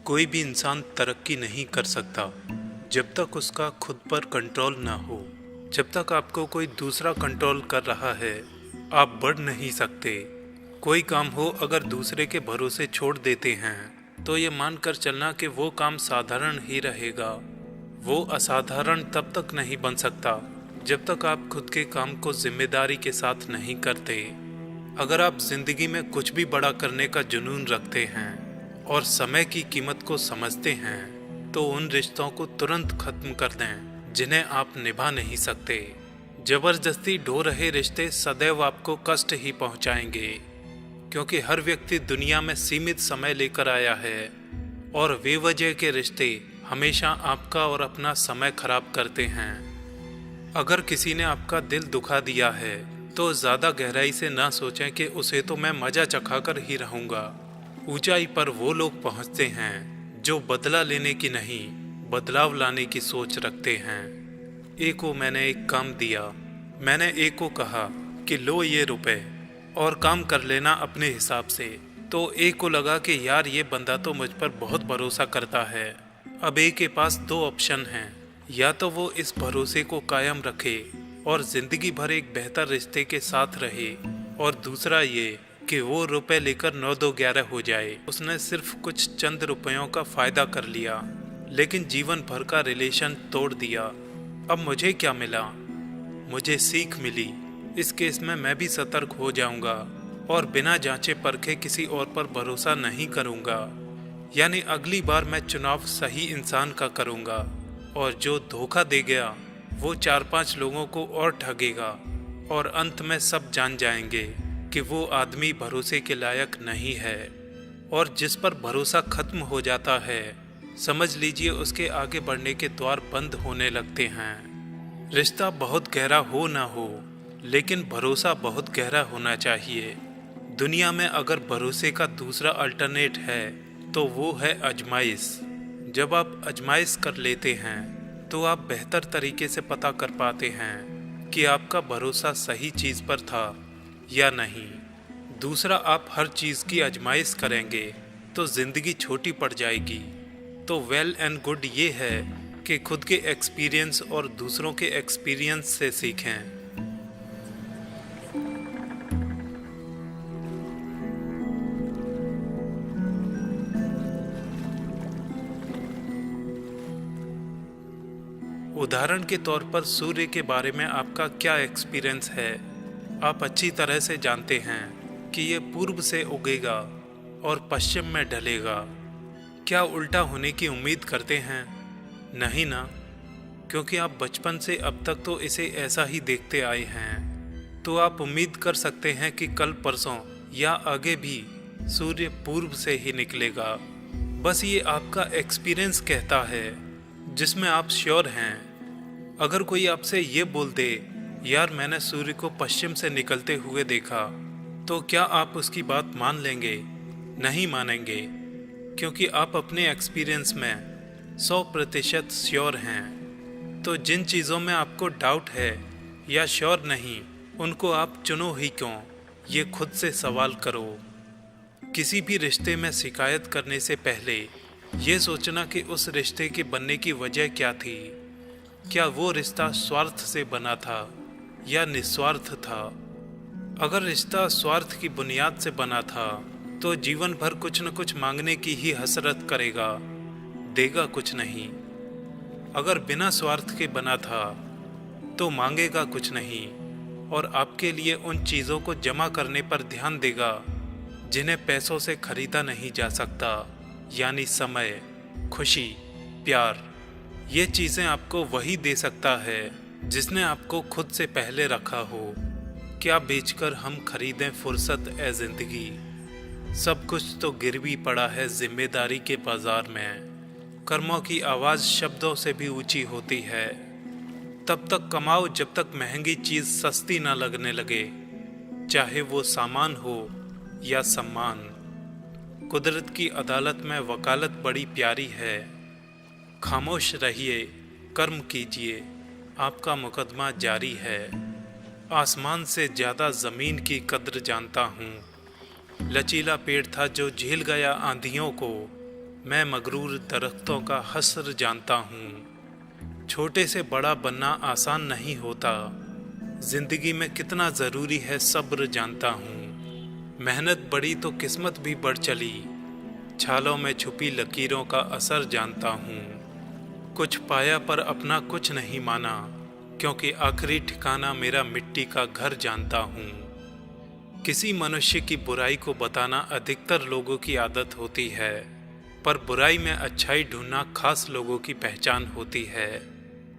कोई भी इंसान तरक्की नहीं कर सकता जब तक उसका खुद पर कंट्रोल ना हो। जब तक आपको कोई दूसरा कंट्रोल कर रहा है, आप बढ़ नहीं सकते। कोई काम हो अगर दूसरे के भरोसे छोड़ देते हैं तो ये मानकर चलना कि वो काम साधारण ही रहेगा। वो असाधारण तब तक नहीं बन सकता जब तक आप खुद के काम को जिम्मेदारी के साथ नहीं करते। अगर आप जिंदगी में कुछ भी बड़ा करने का जुनून रखते हैं और समय की कीमत को समझते हैं तो उन रिश्तों को तुरंत खत्म कर दें जिन्हें आप निभा नहीं सकते। जबरदस्ती ढो रहे रिश्ते सदैव आपको कष्ट ही पहुंचाएंगे, क्योंकि हर व्यक्ति दुनिया में सीमित समय लेकर आया है और बेवजह के रिश्ते हमेशा आपका और अपना समय खराब करते हैं। अगर किसी ने आपका दिल दुखा दिया है तो ज़्यादा गहराई से ना सोचें कि उसे तो मैं मजा चखाकर ही रहूँगा। ऊंचाई पर वो लोग पहुँचते हैं जो बदला लेने की नहीं, बदलाव लाने की सोच रखते हैं। ए को मैंने एक काम दिया। मैंने ए को कहा कि लो ये रुपए और काम कर लेना अपने हिसाब से। तो ए को लगा कि यार ये बंदा तो मुझ पर बहुत भरोसा करता है। अब ए के पास दो ऑप्शन हैं, या तो वो इस भरोसे को कायम रखे और जिंदगी भर एक बेहतर रिश्ते के साथ रहे, और दूसरा ये कि वो रुपए लेकर 9-2-11 हो जाए। उसने सिर्फ कुछ चंद रुपयों का फायदा कर लिया लेकिन जीवन भर का रिलेशन तोड़ दिया। अब मुझे क्या मिला? मुझे सीख मिली। इस केस में मैं भी सतर्क हो जाऊंगा और बिना जांचे परखे किसी और पर भरोसा नहीं करूंगा। यानी अगली बार मैं चुनाव सही इंसान का करूंगा, और जो धोखा दे गया वो 4-5 लोगों को और ठगेगा, और अंत में सब जान जाएंगे कि वो आदमी भरोसे के लायक नहीं है। और जिस पर भरोसा खत्म हो जाता है, समझ लीजिए उसके आगे बढ़ने के द्वार बंद होने लगते हैं। रिश्ता बहुत गहरा हो ना हो, लेकिन भरोसा बहुत गहरा होना चाहिए। दुनिया में अगर भरोसे का दूसरा अल्टरनेट है तो वो है आजमाइश। जब आप आजमाइश कर लेते हैं तो आप बेहतर तरीके से पता कर पाते हैं कि आपका भरोसा सही चीज़ पर था या नहीं। दूसरा, आप हर चीज़ की आजमाइश करेंगे तो ज़िंदगी छोटी पड़ जाएगी। तो वेल एंड गुड ये है कि खुद के एक्सपीरियंस और दूसरों के एक्सपीरियंस से सीखें। उदाहरण के तौर पर सूर्य के बारे में आपका क्या एक्सपीरियंस है? आप अच्छी तरह से जानते हैं कि ये पूर्व से उगेगा और पश्चिम में ढलेगा। क्या उल्टा होने की उम्मीद करते हैं? नहीं ना, क्योंकि आप बचपन से अब तक तो इसे ऐसा ही देखते आए हैं। तो आप उम्मीद कर सकते हैं कि कल परसों या आगे भी सूर्य पूर्व से ही निकलेगा। बस ये आपका एक्सपीरियंस कहता है जिसमें आप श्योर हैं। अगर कोई आपसे ये बोल दे यार मैंने सूर्य को पश्चिम से निकलते हुए देखा, तो क्या आप उसकी बात मान लेंगे? नहीं मानेंगे, क्योंकि आप अपने एक्सपीरियंस में 100% श्योर हैं। तो जिन चीज़ों में आपको डाउट है या श्योर नहीं, उनको आप चुनो ही क्यों, ये खुद से सवाल करो। किसी भी रिश्ते में शिकायत करने से पहले ये सोचना कि उस रिश्ते के बनने की वजह क्या थी। क्या वो रिश्ता स्वार्थ से बना था या निस्वार्थ था? अगर रिश्ता स्वार्थ की बुनियाद से बना था तो जीवन भर कुछ न कुछ मांगने की ही हसरत करेगा, देगा कुछ नहीं। अगर बिना स्वार्थ के बना था तो मांगेगा कुछ नहीं, और आपके लिए उन चीज़ों को जमा करने पर ध्यान देगा जिन्हें पैसों से खरीदा नहीं जा सकता, यानी समय, खुशी, प्यार। ये चीज़ें आपको वही दे सकता है जिसने आपको खुद से पहले रखा हो। क्या बेचकर हम खरीदें फुर्सत ए जिंदगी? सब कुछ तो गिरवी पड़ा है जिम्मेदारी के बाजार में। कर्मों की आवाज़ शब्दों से भी ऊंची होती है। तब तक कमाओ जब तक महंगी चीज़ सस्ती ना लगने लगे, चाहे वो सामान हो या सम्मान। कुदरत की अदालत में वकालत बड़ी प्यारी है। खामोश रहिए, कर्म कीजिए, आपका मुकदमा जारी है। आसमान से ज़्यादा ज़मीन की कद्र जानता हूँ। लचीला पेड़ था जो झेल गया आंधियों को, मैं मगरूर दरख्तों का हस्र जानता हूँ। छोटे से बड़ा बनना आसान नहीं होता। जिंदगी में कितना ज़रूरी है सब्र जानता हूँ। मेहनत बढ़ी तो किस्मत भी बढ़ चली। छालों में छुपी लकीरों का असर जानता हूँ। कुछ पाया पर अपना कुछ नहीं माना, क्योंकि आखिरी ठिकाना मेरा मिट्टी का घर जानता हूँ। किसी मनुष्य की बुराई को बताना अधिकतर लोगों की आदत होती है, पर बुराई में अच्छाई ढूंढना खास लोगों की पहचान होती है।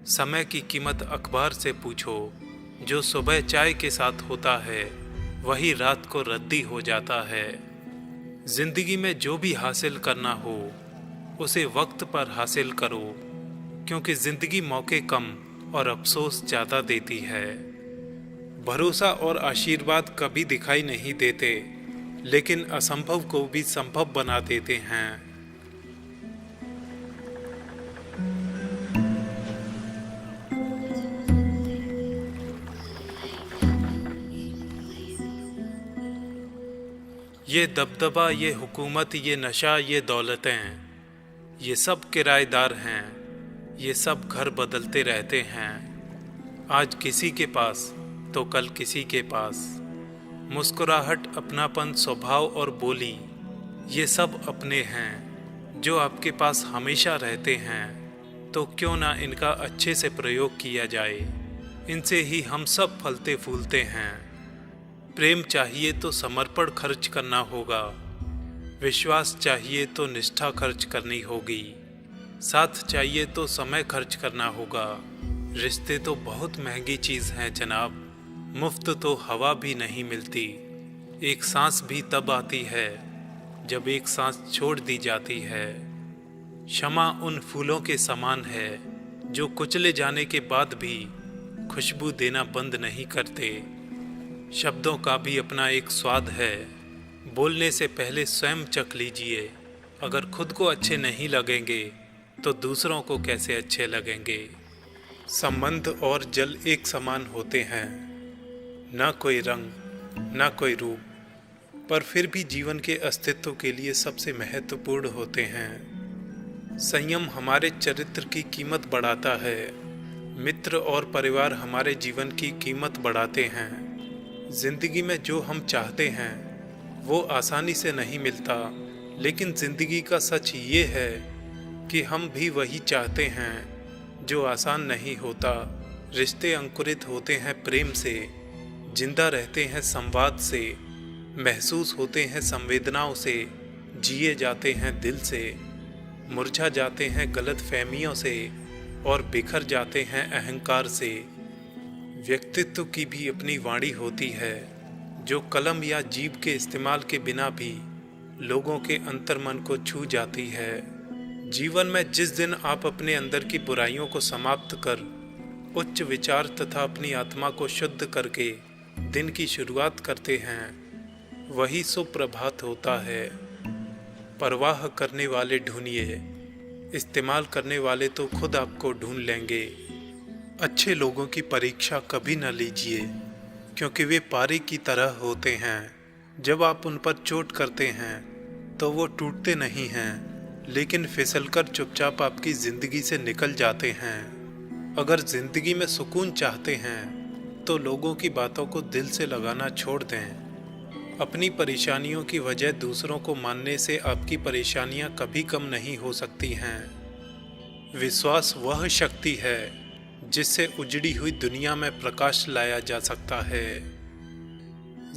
समय की कीमत अखबार से पूछो। जो सुबह चाय के साथ होता है वही रात को रद्दी हो जाता है। जिंदगी में जो भी हासिल करना हो उसे वक्त पर हासिल करो, क्योंकि जिंदगी मौके कम और अफसोस ज़्यादा देती है। भरोसा और आशीर्वाद कभी दिखाई नहीं देते, लेकिन असंभव को भी संभव बना देते हैं। ये दबदबा, ये हुकूमत, ये नशा, ये दौलतें, ये सब किराएदार हैं। ये सब घर बदलते रहते हैं। आज किसी के पास तो कल किसी के पास। मुस्कुराहट, अपनापन, स्वभाव और बोली, ये सब अपने हैं जो आपके पास हमेशा रहते हैं। तो क्यों ना इनका अच्छे से प्रयोग किया जाए। इनसे ही हम सब फलते फूलते हैं। प्रेम चाहिए तो समर्पण खर्च करना होगा। विश्वास चाहिए तो निष्ठा खर्च करनी होगी। साथ चाहिए तो समय खर्च करना होगा। रिश्ते तो बहुत महंगी चीज़ हैं जनाब। मुफ्त तो हवा भी नहीं मिलती। एक सांस भी तब आती है जब एक सांस छोड़ दी जाती है। क्षमा उन फूलों के समान है जो कुचले जाने के बाद भी खुशबू देना बंद नहीं करते। शब्दों का भी अपना एक स्वाद है। बोलने से पहले स्वयं चख लीजिए। अगर खुद को अच्छे नहीं लगेंगे तो दूसरों को कैसे अच्छे लगेंगे। संबंध और जल एक समान होते हैं, ना कोई रंग ना कोई रूप, पर फिर भी जीवन के अस्तित्व के लिए सबसे महत्वपूर्ण होते हैं। संयम हमारे चरित्र की कीमत बढ़ाता है। मित्र और परिवार हमारे जीवन की कीमत बढ़ाते हैं। जिंदगी में जो हम चाहते हैं वो आसानी से नहीं मिलता, लेकिन जिंदगी का सच ये है कि हम भी वही चाहते हैं जो आसान नहीं होता। रिश्ते अंकुरित होते हैं प्रेम से, जिंदा रहते हैं संवाद से, महसूस होते हैं संवेदनाओं से, जिए जाते हैं दिल से, मुरझा जाते हैं गलत फहमियों से और बिखर जाते हैं अहंकार से। व्यक्तित्व की भी अपनी वाणी होती है, जो कलम या जीभ के इस्तेमाल के बिना भी लोगों के अंतर्मन को छू जाती है। जीवन में जिस दिन आप अपने अंदर की बुराइयों को समाप्त कर उच्च विचार तथा अपनी आत्मा को शुद्ध करके दिन की शुरुआत करते हैं, वही सुप्रभात होता है। परवाह करने वाले ढूंढिए, इस्तेमाल करने वाले तो खुद आपको ढूंढ लेंगे। अच्छे लोगों की परीक्षा कभी न लीजिए, क्योंकि वे पारे की तरह होते हैं। जब आप उन पर चोट करते हैं तो वो टूटते नहीं हैं, लेकिन फिसलकर चुपचाप आपकी ज़िंदगी से निकल जाते हैं। अगर ज़िंदगी में सुकून चाहते हैं तो लोगों की बातों को दिल से लगाना छोड़ दें। अपनी परेशानियों की वजह दूसरों को मानने से आपकी परेशानियां कभी कम नहीं हो सकती हैं। विश्वास वह शक्ति है जिससे उजड़ी हुई दुनिया में प्रकाश लाया जा सकता है।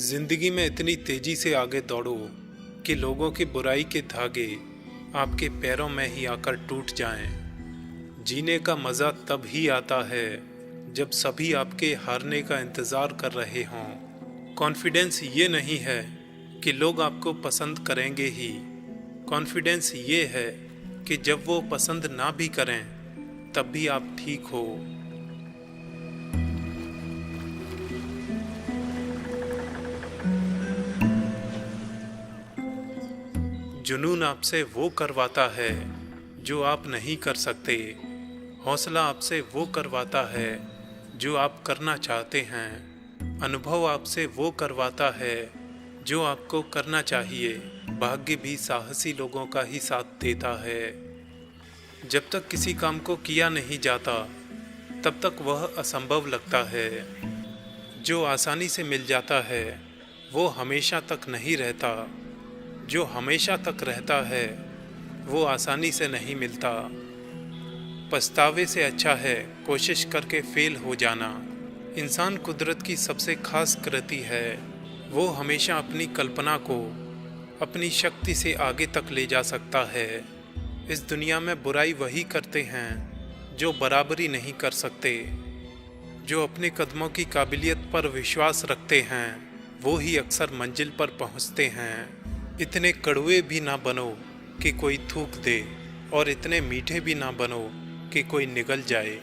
जिंदगी में इतनी तेजी से आगे दौड़ो कि लोगों की बुराई के धागे आपके पैरों में ही आकर टूट जाएं। जीने का मज़ा तब ही आता है जब सभी आपके हारने का इंतज़ार कर रहे हों। कॉन्फिडेंस ये नहीं है कि लोग आपको पसंद करेंगे ही। कॉन्फिडेंस ये है कि जब वो पसंद ना भी करें तब भी आप ठीक हो। जुनून आपसे वो करवाता है जो आप नहीं कर सकते। हौसला आपसे वो करवाता है जो आप करना चाहते हैं। अनुभव आपसे वो करवाता है जो आपको करना चाहिए। भाग्य भी साहसी लोगों का ही साथ देता है। जब तक किसी काम को किया नहीं जाता तब तक वह असंभव लगता है। जो आसानी से मिल जाता है वो हमेशा तक नहीं रहता। जो हमेशा तक रहता है वो आसानी से नहीं मिलता। पछतावे से अच्छा है कोशिश करके फेल हो जाना। इंसान कुदरत की सबसे खास कृति है। वो हमेशा अपनी कल्पना को अपनी शक्ति से आगे तक ले जा सकता है। इस दुनिया में बुराई वही करते हैं जो बराबरी नहीं कर सकते। जो अपने कदमों की काबिलियत पर विश्वास रखते हैं वो ही अक्सर मंजिल पर पहुंचते हैं। इतने कड़वे भी ना बनो कि कोई थूक दे और इतने मीठे भी ना बनो कि कोई निगल जाए।